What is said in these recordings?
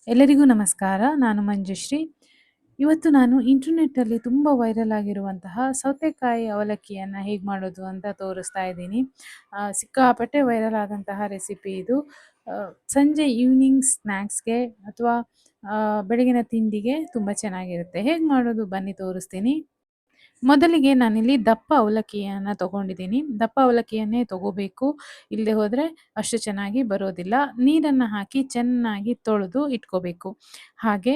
ಎಲ್ಲರಿಗೂ ನಮಸ್ಕಾರ. ನಾನು ಮಂಜುಶ್ರೀ. ಇವತ್ತು ನಾನು ಇಂಟರ್ನೆಟ್ಟಲ್ಲಿ ತುಂಬ ವೈರಲ್ ಆಗಿರುವಂತಹ ಸೌತೆಕಾಯಿ ಅವಲಕ್ಕಿಯನ್ನು ಹೇಗೆ ಮಾಡೋದು ಅಂತ ತೋರಿಸ್ತಾ ಇದ್ದೀನಿ. ಸಿಕ್ಕಾಪಟ್ಟೆ ವೈರಲ್ ಆದಂತಹ ರೆಸಿಪಿ ಇದು. ಸಂಜೆ ಈವ್ನಿಂಗ್ ಸ್ನ್ಯಾಕ್ಸ್‌ಗೆ ಅಥವಾ ಬೆಳಗಿನ ತಿಂಡಿಗೆ ತುಂಬ ಚೆನ್ನಾಗಿರುತ್ತೆ. ಹೇಗೆ ಮಾಡೋದು ಬನ್ನಿ ತೋರಿಸ್ತೀನಿ. ಮೊದಲಿಗೆ ನಾನಿಲ್ಲಿ ದಪ್ಪ ಅವಲಕ್ಕಿಯನ್ನು ತಗೊಂಡಿದ್ದೀನಿ. ದಪ್ಪ ಅವಲಕ್ಕಿಯನ್ನೇ ತಗೋಬೇಕು. ಇಲ್ಲದೆ ಹೋದರೆ ಅಷ್ಟು ಚೆನ್ನಾಗಿ ಬರೋದಿಲ್ಲ. ನೀರನ್ನು ಹಾಕಿ ಚೆನ್ನಾಗಿ ತೊಳೆದು ಇಟ್ಕೋಬೇಕು. ಹಾಗೆ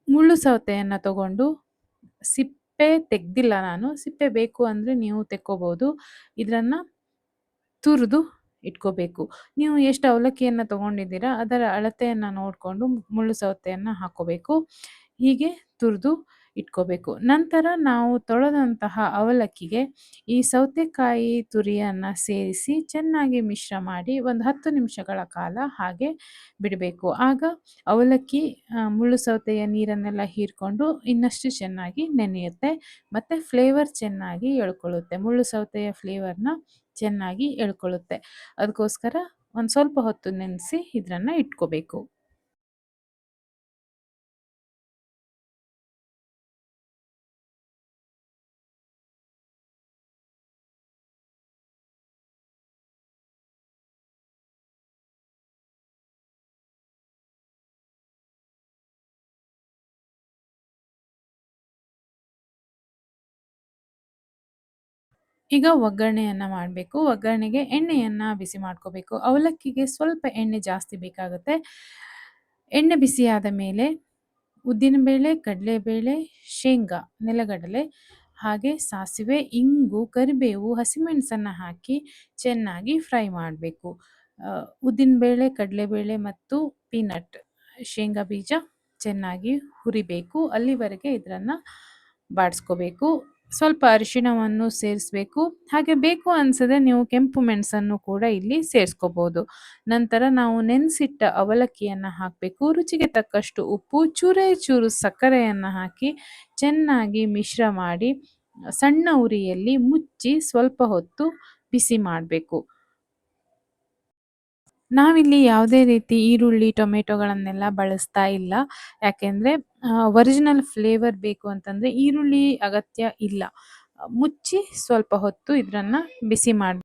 ಮುಳ್ಳು ಸೌತೆಯನ್ನು ತಗೊಂಡು ಸಿಪ್ಪೆ ತೆಗ್ದಿಲ್ಲ ನಾನು. ಸಿಪ್ಪೆ ಬೇಕು ಅಂದರೆ ನೀವು ತೆಕ್ಕೋಬೋದು. ಇದನ್ನು ತುರಿದು ಇಟ್ಕೋಬೇಕು. ನೀವು ಎಷ್ಟು ಅವಲಕ್ಕಿಯನ್ನು ತಗೊಂಡಿದ್ದೀರಾ ಅದರ ಅಳತೆಯನ್ನು ನೋಡಿಕೊಂಡು ಮುಳ್ಳು ಸೌತೆಯನ್ನು ಹಾಕ್ಕೋಬೇಕು. ಹೀಗೆ ತುರಿದು ಇಟ್ಕೋಬೇಕು. ನಂತರ ನಾವು ತೊಳೆದಂತಹ ಅವಲಕ್ಕಿಗೆ ಈ ಸೌತೆಕಾಯಿ ತುರಿಯನ್ನು ಸೇರಿಸಿ ಚೆನ್ನಾಗಿ ಮಿಶ್ರ ಮಾಡಿ ಒಂದು 10 ನಿಮಿಷಗಳ ಕಾಲ ಹಾಗೆ ಬಿಡಬೇಕು. ಆಗ ಅವಲಕ್ಕಿ ಮುಳ್ಳು ಸೌತೆಯ ನೀರನ್ನೆಲ್ಲ ಹೀರಿಕೊಂಡು ಇನ್ನಷ್ಟು ಚೆನ್ನಾಗಿ ನೆನೆಯುತ್ತೆ ಮತ್ತು ಫ್ಲೇವರ್ ಚೆನ್ನಾಗಿ ಎಳ್ಕೊಳ್ಳುತ್ತೆ. ಮುಳ್ಳು ಸೌತೆಯ ಫ್ಲೇವರ್‌ನ ಚೆನ್ನಾಗಿ ಎಳ್ಕೊಳ್ಳುತ್ತೆ. ಅದಕ್ಕೋಸ್ಕರ ಒಂದು ಸ್ವಲ್ಪ ಹೊತ್ತು ನೆನೆಸಿ ಇದನ್ನು ಇಟ್ಕೋಬೇಕು. ಈಗ ಒಗ್ಗರಣೆಯನ್ನು ಮಾಡಬೇಕು. ಒಗ್ಗರಣೆಗೆ ಎಣ್ಣೆಯನ್ನು ಬಿಸಿ ಮಾಡ್ಕೋಬೇಕು. ಅವಲಕ್ಕಿಗೆ ಸ್ವಲ್ಪ ಎಣ್ಣೆ ಜಾಸ್ತಿ ಬೇಕಾಗುತ್ತೆ. ಎಣ್ಣೆ ಬಿಸಿಯಾದ ಮೇಲೆ ಉದ್ದಿನಬೇಳೆ, ಕಡಲೆಬೇಳೆ, ಶೇಂಗಾ, ನೆಲಗಡಲೆ ಹಾಗೆ ಸಾಸಿವೆ, ಇಂಗು, ಕರಿಬೇವು, ಹಸಿಮೆಣಸನ್ನು ಹಾಕಿ ಚೆನ್ನಾಗಿ ಫ್ರೈ ಮಾಡಬೇಕು. ಉದ್ದಿನಬೇಳೆ, ಕಡಲೆಬೇಳೆ ಮತ್ತು ಪೀನಟ್ ಶೇಂಗಾ ಬೀಜ ಚೆನ್ನಾಗಿ ಹುರಿಬೇಕು. ಅಲ್ಲಿವರೆಗೆ ಇದನ್ನು ಬಾಡಿಸ್ಕೋಬೇಕು. ಸ್ವಲ್ಪ ಅರಿಶಿಣವನ್ನು ಸೇರಿಸಬೇಕು. ಹಾಗೆ ಬೇಕು ಅನಿಸಿದ್ರೆ ನೀವು ಕೆಂಪು ಮೆಣಸನ್ನು ಕೂಡ ಇಲ್ಲಿ ಸೇರಿಸ್ಕೋಬೋದು. ನಂತರ ನಾವು ನೆನೆಸಿಟ್ಟ ಅವಲಕ್ಕಿಯನ್ನು ಹಾಕಬೇಕು. ರುಚಿಗೆ ತಕ್ಕಷ್ಟು ಉಪ್ಪು, ಚೂರೇ ಚೂರು ಸಕ್ಕರೆಯನ್ನು ಹಾಕಿ ಚೆನ್ನಾಗಿ ಮಿಶ್ರ ಮಾಡಿ ಸಣ್ಣ ಉರಿಯಲ್ಲಿ ಮುಚ್ಚಿ ಸ್ವಲ್ಪ ಹೊತ್ತು ಬಿಸಿ ಮಾಡಬೇಕು. ನಾವಿಲ್ಲಿ ಯಾವುದೇ ರೀತಿ ಈರುಳ್ಳಿ, ಟೊಮೆಟೊಗಳನ್ನೆಲ್ಲ ಬಳಸ್ತಾ ಇಲ್ಲ. ಯಾಕೆಂದರೆ ಒರಿಜಿನಲ್ ಫ್ಲೇವರ್ ಬೇಕು ಅಂತಂದರೆ ಈರುಳ್ಳಿ ಅಗತ್ಯ ಇಲ್ಲ. ಮುಚ್ಚಿ ಸ್ವಲ್ಪ ಹೊತ್ತು ಇದನ್ನು ಬಿಸಿ ಮಾಡಿ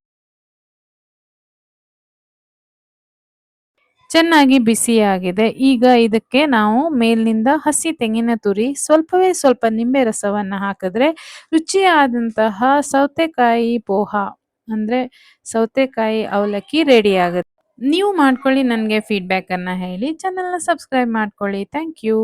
ಚೆನ್ನಾಗಿ ಬಿಸಿಯಾಗಿದೆ. ಈಗ ಇದಕ್ಕೆ ನಾವು ಮೇಲಿನಿಂದ ಹಸಿ ತೆಂಗಿನ ತುರಿ, ಸ್ವಲ್ಪವೇ ಸ್ವಲ್ಪ ನಿಂಬೆ ರಸವನ್ನು ಹಾಕಿದ್ರೆ ರುಚಿಯಾದಂತಹ ಸೌತೆಕಾಯಿ ಪೋಹ ಅಂದರೆ ಸೌತೆಕಾಯಿ ಅವಲಕ್ಕಿ ರೆಡಿ ಆಗುತ್ತೆ. ನೀವು ಮಾಡ್ಕೊಳ್ಳಿ, ನನಗೆ ಫೀಡ್ಬ್ಯಾಕನ್ನು ಹೇಳಿ. ಚಾನಲ್‌ನ ಸಬ್ಸ್ಕ್ರೈಬ್ ಮಾಡ್ಕೊಳ್ಳಿ. Thank you.